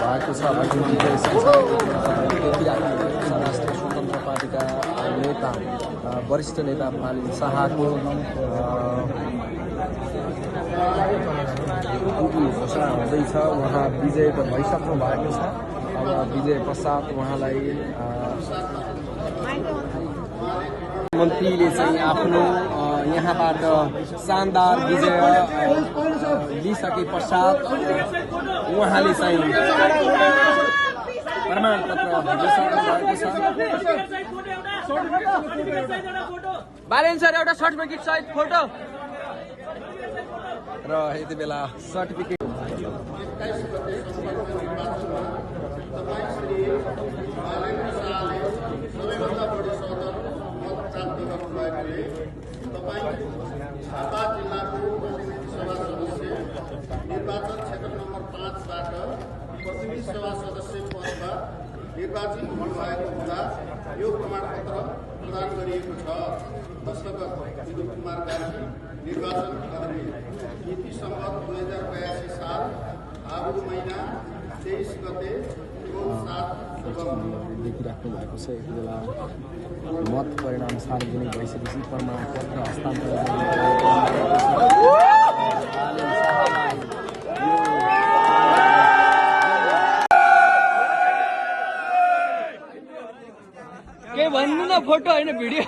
भएको छ भने विजय राष्ट्रिय स्वतन्त्र पार्टीका नेता वरिष्ठ नेता मालिन शाहको घोषणा हुँदैछ। उहाँ विजय त भइसक्नु भएको छ। अब विजय पश्चात उहाँलाई मन्त्रीले चाहिँ आफ्नो यहाँबाट शानदार विजय लिइसके पश्चात उहाँले चाहिँ प्रमाणपत्र दिइसक्नु भएको छ। बालेन सर एउटा सर्टिफिकेट सहित फोटो र यति बेला सर्टिफिकेट झापा जिल्लाको प्रतिनिधि सभा सदस्य निर्वाचन क्षेत्र नम्बर 5बाट प्रतिनिधि सभा सदस्य पदमा निर्वाचित हुनुभएको हुँदा यो प्रमाणपत्र प्रदान गरिएको छ। दस्तखत विदुत कुमार कार्की, निर्वाचन अधिकारी, मिति सम्बत 2082 साल आगो महिना 23 गते देखिराख्नु भएको छ। यति बेला मत परिणाम सार्वजनिक भइसकेपछि प्रमाणपत्र हस्तान्तरण के भन्नु न फोटो होइन भिडियो